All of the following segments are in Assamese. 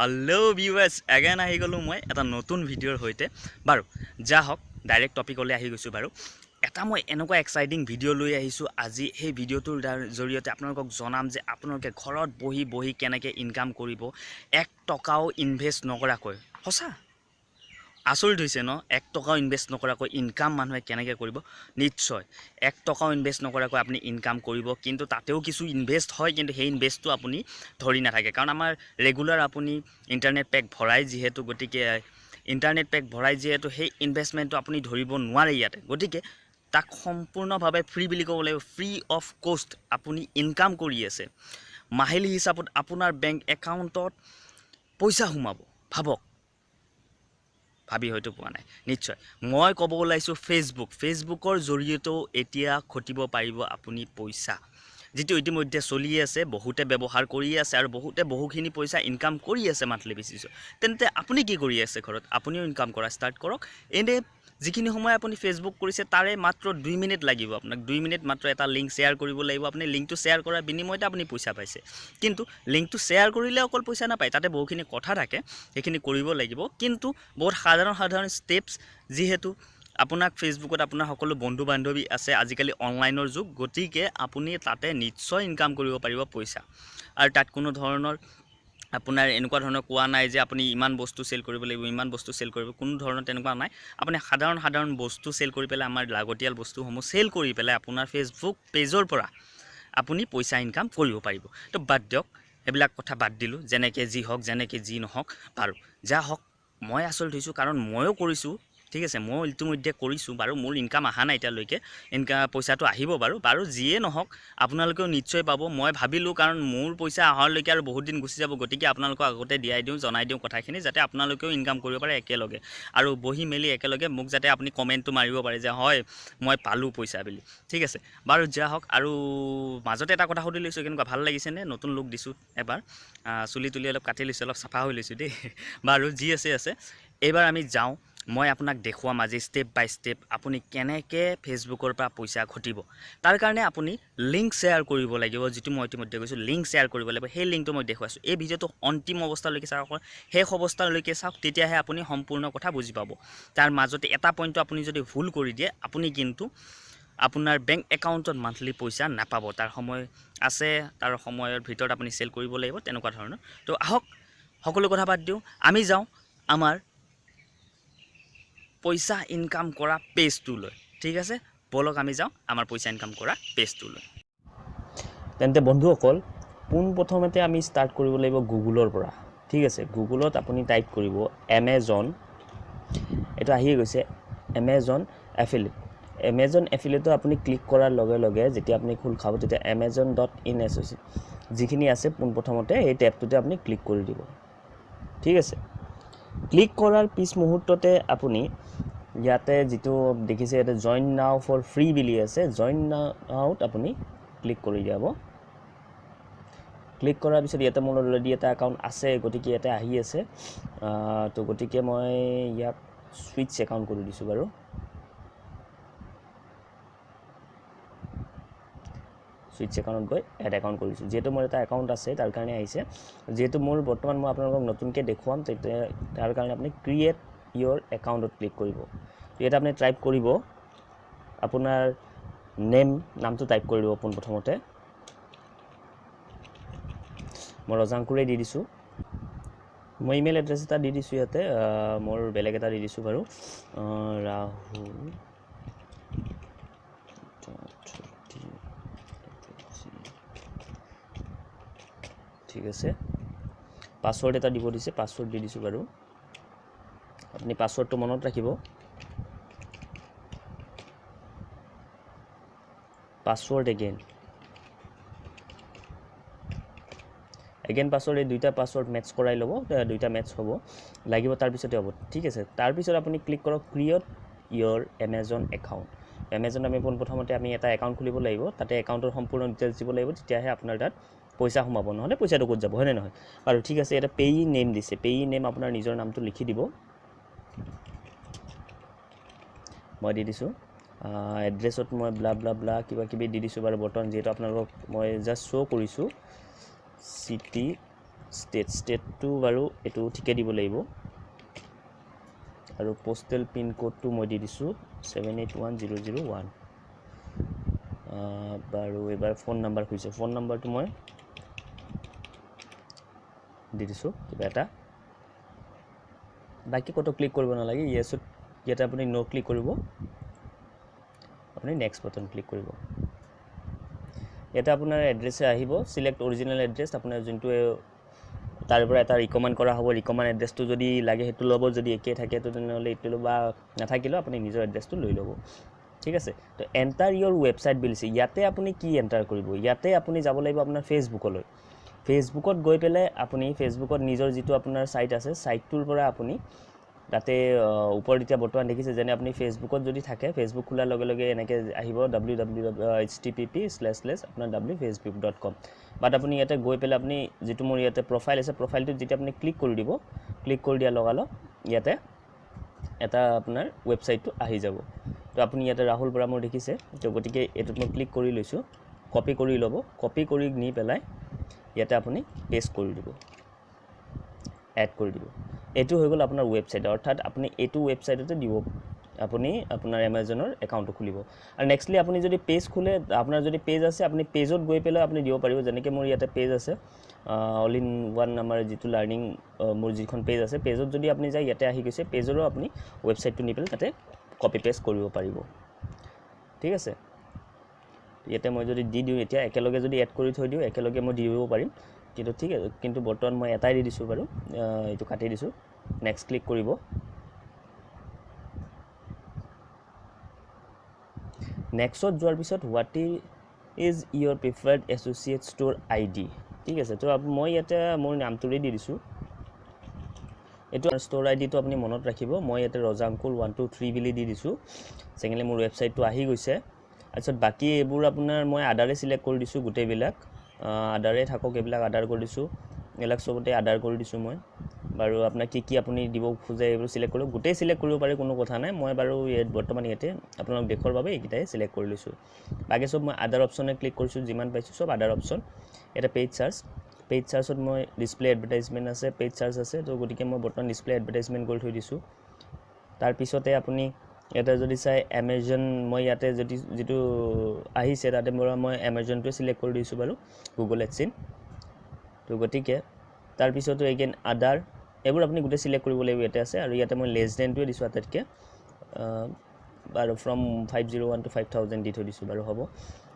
Hello viewers, again আহি গলো মই এটা নতুন ভিডিওৰ হৈতে বাৰু যা হক ডাইৰেক্ট টপিকলৈ আহি গৈছো বাৰু এটা মই এনেকুৱা এক্সাইটিং ভিডিও লৈ আহিছো আজি এই ভিডিওটোৰ জৰিয়তে আপোনালোকক জনাম যে আপোনালোকে ঘৰত বহি কেনেকৈ ইনকাম কৰিব 1 টকাও ইনভেষ্ট নকৰাকৈ হসা আসল হৈছে ন 1 টকাও ইনভেষ্ট নকৰাকৈ ইনকাম মানুহে কেনেকৈ কৰিব নিশ্চয় 1 টকাও ইনভেষ্ট নকৰাকৈ আপুনি ইনকাম কৰিব কিন্তু তাতেও কিছু ইনভেষ্ট হয় কিন্তু সেই ইনভেষ্টটো আপুনি ধৰি নাথাকে কাৰণ আমাৰ ৰেগুলাৰ আপুনি ইন্টাৰনেট পেক ভৰাই যেহেতু গতিকে ইন্টাৰনেট পেক ভৰাই যেহেতু সেই ইনভেষ্টমেন্টটো আপুনি ধৰিব নোৱাৰে ইয়াতে গতিকে তাক সম্পূৰ্ণভাৱে ফ্ৰী বুলি ক'ব লাগিব ফ্ৰী অফ কষ্ট আপুনি ইনকাম কৰি আছে মাহিলী হিচাপত আপোনাৰ বেংক একাউণ্টত পইচা সোমাব ভাবক ভাবি হয়তো পোৱা নাই নিশ্চয় মই ক'ব ওলাইছো ফেসবুকৰ জৰিয়তেও এতিয়া ঘটিব পাৰিব আপুনি পইচা যেটো ইতিমধ্যে চলি আছে বহুতে ব্যৱহাৰ কৰি আছে আৰু বহুতে বহুখিনি পইচা ইনকাম কৰি আছে মান্থলি বেচিছ তেন্তে আপুনি কি কৰি আছে ঘৰত আপুনিও ইনকাম কৰা ষ্টাৰ্ট কৰক এনে যিখিনি সময় আপুনি ফেসবুক কৰিছে তাৰে মাত্ৰ 2 মিনিট লাগিব আপোনাক 2 মিনিট মাত্ৰ এটা লিংক শেয়াৰ কৰিব লাগিব আপুনি লিংকটো শেয়াৰ কৰাৰ বিনিময়তে আপুনি পইচা পাইছে কিন্তু লিংকটো শেয়াৰ কৰিলে অকল পইচা নাপায় তাতে বহুখিনি কথা থাকে সেইখিনি কৰিব লাগিব কিন্তু বহুত সাধাৰণ স্টেপস যিহেতু আপোনাক ফেসবুকত আপোনাৰ সকলো বন্ধু বান্ধৱী আছে আজিকালি অনলাইনৰ যুগ গতিকে আপুনি তাতে নিশ্চয় ইনকাম কৰিব পাৰিব পইচা আৰু তাত কোনো ধৰণৰ আপোনাৰ এনেকুৱা ধৰণৰ কোৱা নাই যে আপুনি ইমান বস্তু সেল কৰিব লাগিব ইমান বস্তু সেল কৰিব কোনো ধৰণৰ তেনেকুৱা নাই আপুনি সাধাৰণ বস্তু সেল কৰি পেলাই আমাৰ লাগতিয়াল বস্তুসমূহ সেল কৰি পেলাই আপোনাৰ ফেসবুক পেজৰ পৰা আপুনি পইচা ইনকাম কৰিব পাৰিব তো বাদ দিয়ক এবিলাক কথা বাদ দিলো যেনেকৈ যি হওক যেনেকৈ যি নহওক বাৰু যা হওক মই আসল থৈছো কাৰণ ময়ো কৰিছো ঠিক আছে মই ইতিমধ্যে কৰিছো বাৰু মোৰ ইনকাম আহা নাই এতিয়ালৈকে ইনকাম পইচাটো আহিব বাৰু যিয়ে নহওক আপোনালোকেও নিশ্চয় পাব মই ভাবিলো কাৰণ মোৰ পইচা আহাৰলৈকে আৰু বহুত দিন গুছি যাব গতিকে আপোনালোকক আগতে দিয়াই দিও জনাই দিও কথাখিনি যাতে আপোনালোকেও ইনকাম কৰিব পাৰে একেলগে আৰু বহি মেলি একেলগে মোক যাতে আপুনি কমেন্টটো মাৰিব পাৰে যে হয় মই পালো পইচা বুলি ঠিক আছে বাৰু যা হওক আৰু মাজতে এটা কথা সুধি লৈছো কেনেকুৱা ভাল লাগিছে নে নতুন লুক দিছো এবাৰ চুলি তুলি অলপ কাটি লৈছো অলপ সাফা হৈ লৈছো দেই বাৰু যি আছে এবাৰ আমি যাও মই আপোনাক দেখুৱাম আজি স্টেপ বাই স্টেপ আপুনি কেনেকৈ ফেসবুকৰ পৰা পইচা ঘটিব তাৰ কাৰণে আপুনি লিংক শেয়াৰ কৰিব লাগিব যেটো মই ইতিমধ্যে কৈছো লিংক শেয়াৰ কৰিব লাগিব সেই লিংকটো মই দেখুৱাইছো এই ভিডিওটো অন্তিম অৱস্থালৈকে চাওক শেষ অৱস্থালৈকে চাওক তেতিয়াহে আপুনি সম্পূৰ্ণ কথা বুজি পাব তাৰ মাজতে এটা পইণ্ট আপুনি যদি ভুল কৰি দিয়ে আপুনি কিন্তু আপোনাৰ বেংক একাউণ্টত মান্থলি পইচা নাপাব তাৰ সময় আছে তাৰ সময়ৰ ভিতৰত আপুনি সেল কৰিব লাগিব তেনেকুৱা ধৰণৰ তো আহক সকলো কথা বাদ দিও আমি যাও আমাৰ পইচা ইনকাম কৰা পেজটো লৈ ঠিক আছে বলক আমি যাও আমাৰ পইচা ইনকাম কৰা পেজটো লৈ তেন্তে বন্ধুসকল পোন প্ৰথমতে আমি স্টাৰ্ট কৰিব লাগিব গুগলৰ পৰা ঠিক আছে গুগলত আপুনি টাইপ কৰিব Amazon এটা আহি গৈছে Amazon এফিলিয়েটটো আপুনি ক্লিক কৰাৰ লগে লগে যেতিয়া আপুনি খুল খাব তেতিয়া amazon.in যিখিনি আছে পোন প্ৰথমতে এই ট্যাবটোতে আপুনি ক্লিক কৰি দিব ঠিক আছে ক্লিক কৰাৰ পিছ মুহূৰ্ততে আপুনি ইয়াতে যেটো দেখিছে এটা জয়েন নাও ফৰ ফ্ৰী বুলি আছে জয়েন নাওত আপুনি ক্লিক কৰি যাব ক্লিক কৰাৰ পিছত ইয়াতে মোৰ অলৰেডি এটা একাউণ্ট আছে গতিকে ইয়াতে আহি আছে তো গতিকে মই ইয়াক সুইচ একাউণ্ট কৰি দিছো বাৰু সুইচ একাউণ্টত গৈ এড একাউণ্ট কৰিছো যেটো মোৰ এটা একাউণ্ট আছে তাৰ কাৰণে আহিছে যেটো মোৰ বৰ্তমান মই আপোনালোকক নতুনকৈ দেখুৱাম তাৰ কাৰণে আপুনি ক্ৰিয়েট ইয়োৰ একাউণ্টত ক্লিক কৰিব এটা আপুনি টাইপ কৰিব আপোনাৰ নামটো টাইপ কৰি দিব পোন প্ৰথমতে মই ৰজাংকুৰে দি দিছো মই ইমেইল এড্ৰেছ এটা দি দিছো ইয়াতে মোৰ বেলেগ এটা দি দিছো বাৰু ৰাহুল ঠিক আছে পাসওয়াৰ্ড এটা দিব দিছে পাসওয়াৰ্ড দি দিছো বাৰু আপনি পাসওয়াৰ্ডটো মনত ৰাখিব পাসওয়াৰ্ড এগেইন পাসওয়াৰ্ড এই দুইটা পাসওয়াৰ্ড ম্যাচ কৰাই লব দুইটা ম্যাচ হ'ব লাগিব তাৰ পিছতে হ'ব ঠিক আছে তাৰ পিছত আপুনি ক্লিক কৰক create your Amazon account Amazon আমি প্ৰথমতে আমি এটা একাউণ্ট খুলিব লাগিব তাতে একাউণ্টৰ সম্পূৰ্ণ ডিটেইলছ দিব লাগিব তেতিয়াহে আপোনাৰ তাত পইচা সোমাব নহলে পইচাটো ক'ত যাব হয় নহয় আৰু ঠিক আছে এটা পেই নেম দিছে পেই নেম আপোনাৰ নিজৰ নামটো লিখি দিব মই দি দিছো এড্ৰেছত মই ব্লা ব্লা ব্লা কিবা কিবি দি দিছো বাৰু বটন যেটো আপোনালোকক মই জাস্ট শো কৰিছো সিটি ষ্টেটটো বাৰু এইটো ঠিকে দিব লাগিব আৰু পোষ্টেল পিন কোডটো মই দি দিছোঁ 781001 বাৰু এবাৰ ফোন নাম্বাৰ খুজিছে ফোন নাম্বাৰটো মই দি দিছোঁ কিবা এটা বাকি কত ক্লিক কৰিব নালাগে ইয়েছত ইয়াতে আপুনি নো ক্লিক কৰিব আপুনি নেক্সট বাটন ক্লিক কৰিব এটা আপোনাৰ এড্ৰেছে আহিব সিলেক্ট অৰিজিনাল এড্ৰেছ আপোনাৰ যোনটো তাৰ পৰা এটা ৰিকমেন্ড কৰা হ'ব ৰিকমেন্ড এড্ৰেছটো যদি লাগে হেতু ল'ব যদি একে থাকে তো তেনেহলে এটো লবা নাথাকিলো আপুনি নিজৰ এড্ৰেছটো লৈ ল'ব ঠিক আছে তো এন্টাৰ ইওৰ ওয়েবসাইট বিলছে ইয়াতে আপুনি কি এন্টাৰ কৰিব ইয়াতে আপুনি যাব লাগিব আপোনাৰ ফেসবুকলৈ ফেসবুকত গৈ পেলে আপুনি ফেসবুকত নিজৰ যেটো আপোনাৰ সাইট আছে সাইটটোৰ পৰা আপুনি তাতে ওপৰ এতিয়া বৰ্তমান দেখিছে যেনে আপুনি ফেসবুকত যদি থাকে ফেসবুক খোলাৰ লগে লগে এনেকে আহিব www.http/ আপোনাৰ www.facebook.com বাট আপুনি ইয়াতে গৈ পেলে আপুনি যেটো মোৰ ইয়াতে প্ৰফাইল আছে প্ৰফাইলটো যেতিয়া আপুনি ক্লিক কৰি দিব ক্লিক কৰি দিয়া লগালো ইয়াতে এটা আপোনাৰ ওয়েবসাইটটো আহি যাব তো আপুনি ইয়াতে ৰাহুল পৰা মোৰ দেখিছে তো গটিকে এটোত মই ক্লিক কৰি লৈছো কপি কৰি লব কপি কৰি নি পেলাই ইয়াতে আপুনি পেস্ট কৰি দিব এড কৰি দিব এটো হৈ গল আপোনাৰ ওয়েবসাইট অৰ্থাৎ আপুনি এটো ওয়েবসাইটতে দিব আপুনি আপোনাৰ Amazonৰ একাউণ্টটো খুলিব আৰু নেক্সটলি আপুনি যদি পেজ খুলে আপোনাৰ যদি পেজ আছে আপুনি পেজত গৈ পেলাই আপুনি দিব পাৰিব যেনেকৈ মোৰ ইয়াতে পেজ আছে অল ইন ওয়ান আমাৰ যেটো লাৰ্নিং মোৰ যিখন পেজ আছে পেজত যদি আপুনি যায় ইয়াতে আহি গৈছে পেজৰো আপুনি ওয়েবসাইটটো নি পেলাই তাতে কপি পেস্ট কৰিব পাৰিব ঠিক আছে ইয়াতে মই যদি দি দিও এতিয়া একেলগে যদি এড কৰি থৈ দিও একেলগে মই দিব পাৰিম কিন্তু ঠিক আছে কিন্তু বৰ্তমান মই এটাই দি দিছো বাৰু এটো কাটি দিছো নেক্সট ক্লিক কৰিব নেক্সট যোৱাৰ পিছত what is your preferred associate store ID ঠিক আছে তো মই ইয়াতে মোৰ নামটোৰে দি দিছো এটো ষ্ট'ৰ আইডিটো আপুনি মনত ৰাখিব মই ইয়াতে ৰজাংকুল 123 বুলি দি দিছো সেকেন্ডলি মোৰ ওয়েবসাইটটো আহি গৈছে আচ্ছা বাকি এবোৰ আপোনাৰ মই আদাৰে সিলেক্ট কৰি দিছো গুটে বিলাক আদাৰে থাকক এবিলাক আদাৰ কৰি দিছো এলাক সবতে আদাৰ কৰি দিছো মই বাৰু আপোনাক কি আপুনি দিব খুজে এবোৰ সিলেক্ট কৰিব গুটে সিলেক্ট কৰিব পাৰে কোনো কথা নাই মই বাৰু বৰ্তমান ইয়াতে আপোনাক দেখৰ বাবে একিটাই সিলেক্ট কৰি লৈছো বাকি সব মই আদাৰ অপচনে ক্লিক কৰিছো যিমান পাইছো সব আদাৰ অপচন এটা পেজ চাৰ্চত মই ডিসপ্লে এডভাৰটাইজমেন্ট আছে পেজ চাৰ্চ আছে তো গটিকে মই বৰ্তমান ডিসপ্লে এডভাৰটাইজমেন্ট কৰি থৈ দিছো তাৰ পিছতে আপুনি এটা যদি চাই Amazon মই ইয়াতে যদি যেটো আহিছে তাতে মই Amazonটো সিলেক্ট কৰি দিছো বাৰু Google AdSense তো গটিকে তাৰ পিছতো এগেইন আদাৰ এবোৰ আপুনি গুটে সিলেক্ট কৰিব লাগিব ইয়াতে আছে আৰু ইয়াতে মই লেস দেন টো দিছো আটাতকে বাৰু ফ্ৰম 501 to 5000 দি থৈ দিছো বাৰু হ'ব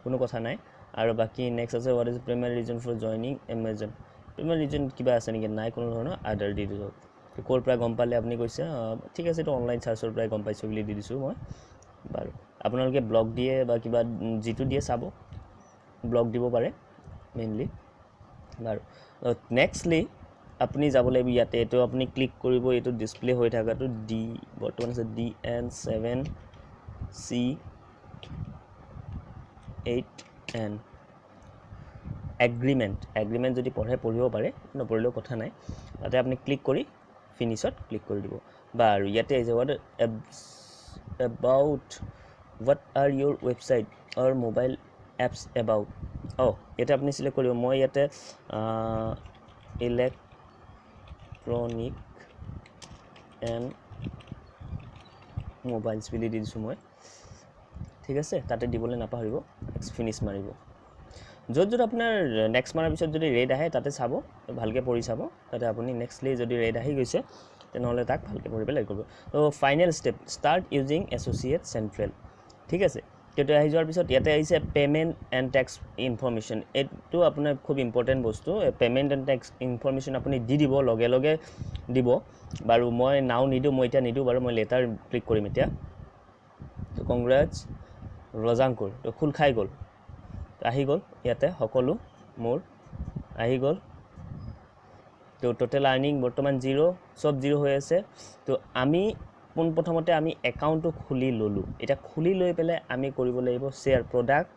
কোনো কথা নাই আৰু বাকি নেক্সট আছে what is the primary reason for joining Amazon primary reason কিবা আছে নেকি নাই কোনো ধৰণৰ আদাৰ দি দিছো কোৰ পৰা গম পালে আপুনি কৈছে ঠিক আছে তো অনলাইন সাৰ্চৰ পৰা গম পাইছো বুলি দি দিছো মই বাৰু আপোনালোকে ব্লগ দিয়ে বা কিবা জিটো দিয়ে চাব ব্লগ দিব পাৰে মেইনলি বাৰু নেক্সটলি আপুনি যাব লাগিব ইয়াতে এটো আপুনি ক্লিক কৰিব এটো ডিসপ্লে হৈ থাকাটো ডি বৰ্তমান আছে DN7C8N এগ্ৰিমেন্ট যদি পঢ়িব পাৰে নপঢ়িলেও কথা নাই তাতে আপুনি ক্লিক কৰি ফিনিশত ক্লিক কৰি দিব বাৰু ইয়াতে আছে what are your website or mobile apps about এটা আপুনি সিলেক্ট কৰিব মই ইয়াতে ইলেক্ট্ৰনিক এণ্ড মোবাইলছ বুলি দি দিছো মই ঠিক আছে তাতে দিবলৈ নাপাহৰিব ফিনিশ মাৰিব যত আপোনাৰ নেক্সট মাৰাৰ পিছত যদি ৰেড আহে তাতে চাব ভালকে পঢ়ি চাব তাতে আপুনি নেক্সটলি যদি ৰেড আহি গৈছে তেনেহলে তাক ভালকে পঢ়িব লাগিব তো final step start using associate central ঠিক আছে কেটো আহি যোৱাৰ পিছত ইয়াতে আহিছে পেমেন্ট এণ্ড ট্যাক্স ইনফৰমেশন এটো আপোনাৰ খুব ইম্পৰ্টেন্ট বস্তু পেমেন্ট এণ্ড ট্যাক্স ইনফৰমেশন আপুনি দি দিব লগে লগে দিব বাৰু মই নাও নিদু মই এটা নিদু বাৰু মই লেটাৰ ক্লিক কৰিম এতিয়া তো কংগ্ৰেটস ৰজাংকুল তো খুল খাই গল আহি গল ইয়াতে সকলো মোৰ আহি গল তো টোটাল আৰ্নিং বৰ্তমান 0 সব 0 হৈ আছে তো আমি পোন প্ৰথমতে আমি একাউণ্টটো খুলি ললো এটা খুলি লৈ পেলে আমি কৰিব লাগিব শেয়াৰ প্ৰডাক্ট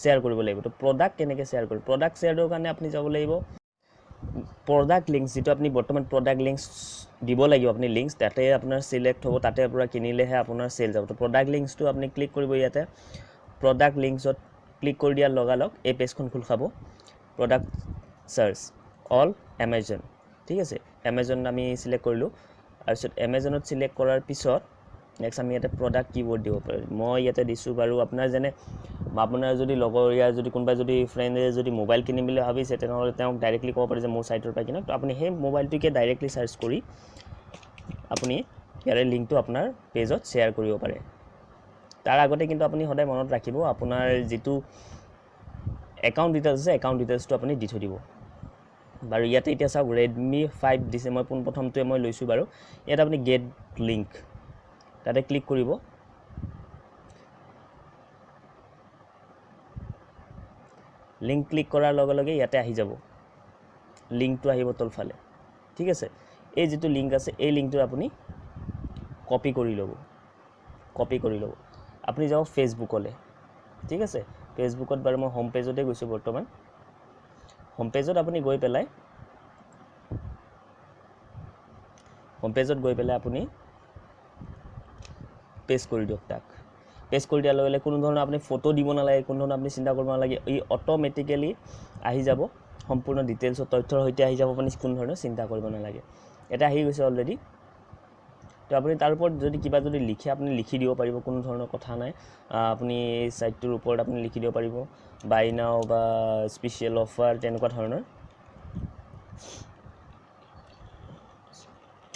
শেয়াৰ কৰিব লাগিব তো প্ৰডাক্ট কেনেকৈ শেয়াৰ কৰিব প্ৰডাক্ট শেয়াৰৰ কাৰণে আপুনি যাব লাগিব প্ৰডাক্ট লিংকস যেটো আপুনি বৰ্তমান প্ৰডাক্ট লিংকস দিব লাগিব আপুনি লিংকস তাতে আপোনাৰ সিলেক্ট হ'ব তাতে পুৰা কিনিলেহে আপোনাৰ সেল যাব তো প্ৰডাক্ট লিংকসটো আপুনি ক্লিক কৰিব ইয়াতে প্ৰডাক্ট লিংকসত ক্লিক কৰি দিয়াৰ লগালগ এই পেজখন খুল খাব প্ৰডাক্ট সাৰ্চ অল এমাজন ঠিক আছে এমাজন আমি সিলেক্ট কৰিলোঁ তাৰপিছত এমাজনত সিলেক্ট কৰাৰ পিছত নেক্সট আমি ইয়াতে প্ৰডাক্ট কিৱৰ্ড দিব পাৰোঁ মই ইয়াতে দিছোঁ বাৰু আপোনাৰ যেনে আপোনাৰ যদি লগৰীয়া যদি কোনোবাই যদি ফ্ৰেণ্ডে যদি মোবাইল কিনিম বুলি ভাবিছে তেনেহ'লে তেওঁক ডাইৰেক্টলি ক'ব পাৰে যে মোৰ সাইটৰ পৰা কিনক তো আপুনি সেই মোবাইলটোকে ডাইৰেক্টলি সাৰ্চ কৰি আপুনি ইয়াৰে লিংকটো আপোনাৰ পেজত শ্বেয়াৰ কৰিব পাৰে তাৰ আগতে কিন্তু আপুনি সদায় মনত ৰাখিব আপোনাৰ যেটো একাউণ্ট ডিটেইলছ আছে একাউণ্ট ডিটেইলছটো আপুনি দি থৈ দিব বাৰু ইয়াতে এতিয়া চাওক Redmi 5 দিছে মই প্ৰথমটোৱে মই লৈছোঁ বাৰু ইয়াত আপুনি গেট লিংক তাতে ক্লিক কৰিব লিংক ক্লিক কৰাৰ লগে লগে ইয়াতে আহি যাব লিংকটো আহিব তলফালে ঠিক আছে এই যেটো লিংক আছে এই লিংকটো আপুনি কপি কৰি ল'ব আপুনি যাও ফেসবুকলে ঠিক আছে ফেসবুকত বাৰু মই হোম পেজতে গৈছো বৰ্তমান হোম পেজত আপুনি গৈ পেলাই আপুনি পেস্ট কৰি দিয়ক তাক পেস্ট কৰি দিয়াৰ লগে লগে কোনো ধৰণৰ আপুনি ফটো দিব নালাগে কোনো ধৰণৰ আপুনি চিন্তা কৰিব নালাগে ই অটোমেটিক্যালি আহি যাব সম্পূৰ্ণ ডিটেইলছ তথ্যৰ সৈতে আহি যাব আপুনি কোনো ধৰণৰ চিন্তা কৰিব নালাগে এটা আহি গৈছে অলৰেডি তো আপুনি তাৰ ওপৰত যদি কিবা যদি লিখে আপুনি লিখি দিব পাৰিব কোনো ধৰণৰ কথা নাই আপুনি সাইটটোৰ ওপৰত আপুনি লিখি দিব পাৰিব বাই নাও বা স্পেশাল অফাৰ তেনেকুৱা ধৰণৰ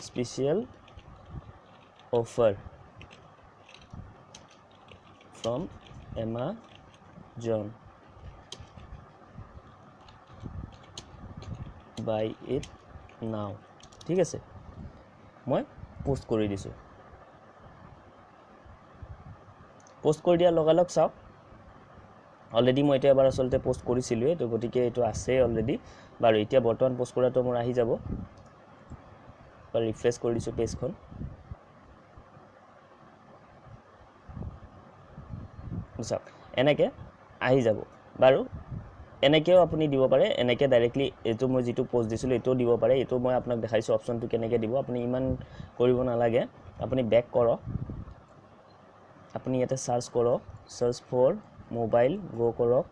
special offer from Amazon buy it now ঠিক আছে মই পোস্ট কৰি দিছো পোস্ট কৰি দিয়া লগালগ চাওক অলৰেডি মই এটা এবাৰ আসলতে পোস্ট কৰিছিলো তো গতিকে এটো আছে অলৰেডি বাৰু এতিয়া বৰ্তমান পোস্ট কৰাটো মোৰ আহি যাব বা ৰিফ্ৰেশ কৰি দিছো পেজখন চাওক এনেকে আহি যাব বাৰু এনেকেও আপুনি দিব পাৰে এনেকে ডাইৰেক্টলি এটো মই যেটো পোস্ট দিছিলো এটো দিব পাৰে এটো মই আপোনাক দেখাইছো অপচনটো কেনেকে দিব আপুনি ইমান কৰিব নালাগে আপুনি বেক কৰক আপুনি ইয়াতে সাৰ্চ কৰক সাৰ্চ ফৰ মোবাইল গো কৰক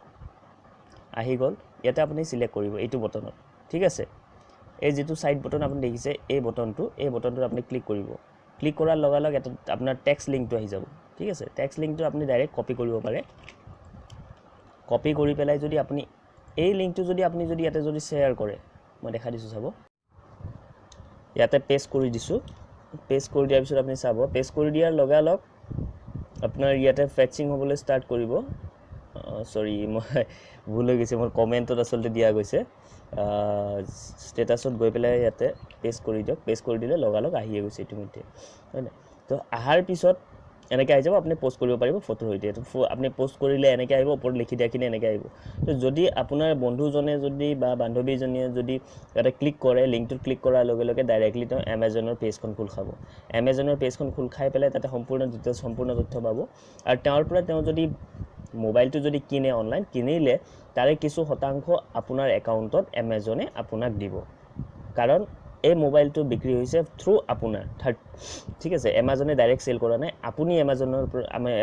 আহি গল ইয়াতে আপুনি সিলেক্ট কৰিব এইটো বটনত ঠিক আছে এই যেটো সাইড বটন আপুনি দেখিছে এই বটনটো আপুনি ক্লিক কৰিব ক্লিক কৰাৰ লগালগ এটা আপোনাৰ টেক্সট লিংকটো আহি যাব ঠিক আছে টেক্সট লিংকটো আপুনি ডাইৰেক্ট কপি কৰিব পাৰে কপি কৰি পেলাই যদি আপুনি এই লিংকটো যদি আপুনি যদি ইয়াতে যদি শেয়াৰ কৰে মই দেখা দিছো চাব ইয়াতে পেস্ট কৰি দিছো পেস্ট কৰি দিয়াৰ পিছত আপুনি চাব পেস্ট কৰি দিয়াৰ লগালগ আপোনাৰ ইয়াতে ফেচিং হ'বলৈ ষ্টাৰ্ট কৰিব সৰি মই ভুল হৈ গৈছে মোৰ কমেন্টত আসলতে দিয়া গৈছে স্ট্যাটাসত গৈ পেলাই ইয়াতে পেস্ট কৰি দিয়ক পেস্ট কৰি দিলে লগালগ আহি গৈছে ইতিমধ্যে হয় না তো আহাৰ পিছত এনেকৈ আহি যাব আপুনি পোস্ট কৰিব পাৰিব ফটো হৈতে আপুনি পোস্ট কৰিলে এনেকৈ আহিব ওপৰত লিখি দিয়াখিনি এনেকৈ আহিব তো যদি আপোনাৰ বন্ধুজনে যদি বা বান্ধৱীজনীয়ে যদি এটা ক্লিক কৰে লিংকটো ক্লিক কৰাৰ লগে লগে ডাইৰেক্টলি তো Amazonৰ পেজখন খোল খাব Amazonৰ পেজখন খোল খাই পেলাই তাতে সম্পূৰ্ণ ডিটেইলছ সম্পূৰ্ণ তথ্য পাব আৰু তেওঁৰ পৰা তেওঁ যদি মোবাইলটো যদি কিনে অনলাইন কিনিলে তাৰে কিছু শতাংশ আপোনাৰ একাউণ্টত Amazone আপোনাক দিব কাৰণ এই মোবাইলটো বিক্ৰী হৈছে থ্ৰু আপোনাৰ ঠিক আছে Amazone ডাইৰেক্ট সেল কৰা নাই আপুনি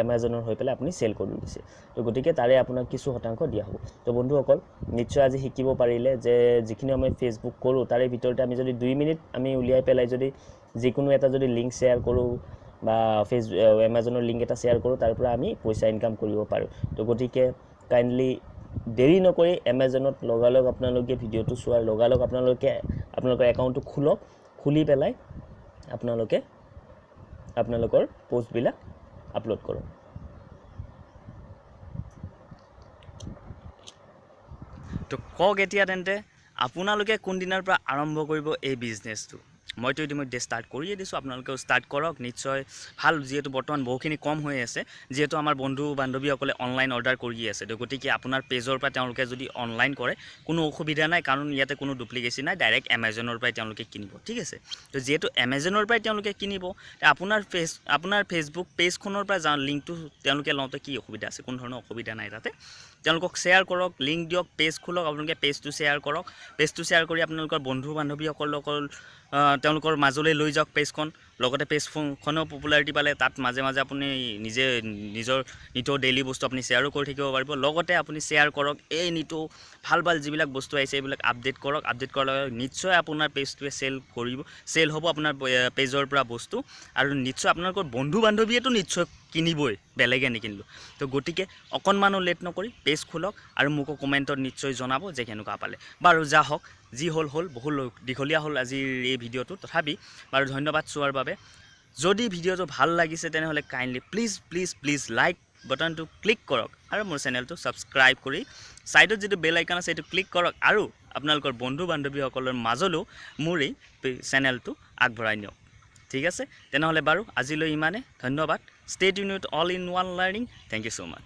Amazonৰ হৈ পেলাই আপুনি সেল কৰি দিছে তো গতিকে তাৰে আপোনাক কিছু শতাংশ দিয়া হ'ব তো বন্ধুসকল নিশ্চয় আজি শিকিব পাৰিলে যে যিখিনি আমি ফেসবুক কৰো তাৰে ভিতৰতে আমি যদি 2 মিনিট আমি উলিয়াই পেলাই যদি যিকোনো এটা যদি লিংক শেয়াৰ কৰো বা Amazonৰ লিংক এটা শেয়াৰ কৰো তাৰ পৰা আমি পইচা ইনকাম কৰিব পাৰো তো গতিকে কাইন্ডলি দেৰি নকৰি Amazonত লগালগ আপোনালোকে ভিডিওটো চোৱাৰ লগালগ আপোনালোকে আপোনালোকৰ একাউণ্টটো খুলক খুলি পেলাই আপোনালোকে আপোনালোকৰ পোষ্ট বিলাক আপলোড কৰক তো কক এতিয়া তেন্তে আপোনালোকে কোন দিনৰ পৰা আৰম্ভ কৰিব এই বিজনেছটো মইতো ইতিমধ্যে স্টাৰ্ট কৰিয়ে দিছো আপোনালোকেও স্টাৰ্ট কৰক নিশ্চয় ভাল যেহেতু বৰ্তমান বহুখিনি কম হৈ আছে যেহেতু আমাৰ বন্ধু বান্ধৱীসকলে অনলাইন অৰ্ডাৰ কৰি আছে তো গতিকে আপোনাৰ পেজৰ পৰা তেওঁলোকে যদি অনলাইন কৰে কোনো অসুবিধা নাই কাৰণ ইয়াতে কোনো ডুপ্লিকেচি নাই ডাইৰেক্ট Amazonৰ পৰা তেওঁলোকে কিনিব ঠিক আছে তো যেহেতু Amazonৰ পৰা তেওঁলোকে কিনিব আপোনাৰ ফেসবুক পেজখনৰ পৰা লিংকটো তেওঁলোকে লওঁতে কি অসুবিধা আছে কোনো ধৰণৰ অসুবিধা নাই তাতে তেওঁলোকক শ্বেয়াৰ কৰক, লিংক দিয়ক, পেজ খোলক, আপোনালোকে পেজটো শ্বেয়াৰ কৰক, পেজটো শ্বেয়াৰ কৰি আপোনালোকৰ বন্ধু বান্ধৱীসকলৰ তেওঁলোকৰ মাজলৈ লৈ যাওক পেজখন। লগতে পেজখনেও পপুলাৰিটি পালে তাত মাজে মাজে আপুনি নিজৰ নিতৌ ডেইলি বস্তু আপুনি শ্বেয়াৰো কৰি থাকিব পাৰিব। লগতে আপুনি শ্বেয়াৰ কৰক, এই নিতৌ ভাল ভাল যিবিলাক বস্তু আহিছে এইবিলাক আপডেট কৰক। আপডেট কৰাৰ লগে নিশ্চয় আপোনাৰ পেজটোৱে চেল হ'ব আপোনাৰ পেজৰ পৰা বস্তু, আৰু নিশ্চয় আপোনালোকৰ বন্ধু বান্ধৱীয়েতো নিশ্চয় কিনিবই, বেলেগে নিকিনিলোঁ। তো গতিকে অকণমানো লেট নকৰি পেজ খোলক আৰু মোকো কমেণ্টত নিশ্চয় জনাব যে কেনেকুৱা পালে। বাৰু যা হওক, যি হ'ল বহুত দীঘলীয়া হ'ল আজিৰ এই ভিডিঅ'টো, তথাপি বাৰু ধন্যবাদ চোৱাৰ বাবে। যদি ভিডিঅ'টো ভাল লাগিছে তেনেহ'লে কাইণ্ডলি প্লিজ লাইক বাটনটো ক্লিক কৰক আৰু মোৰ চেনেলটো ছাবস্ক্ৰাইব কৰি ছাইডত যিটো বেল আইকন আছে সেইটো ক্লিক কৰক, আৰু আপোনালোকৰ বন্ধু বান্ধৱীসকলৰ মাজলৈও মোৰ এই চেনেলটো আগবঢ়াই নিয়ক। ঠিক আছে, তেনেহ'লে বাৰু আজিলৈ ইমানে। ধন্যবাদ। Stay tuned with all in one learning. Thank you so' much.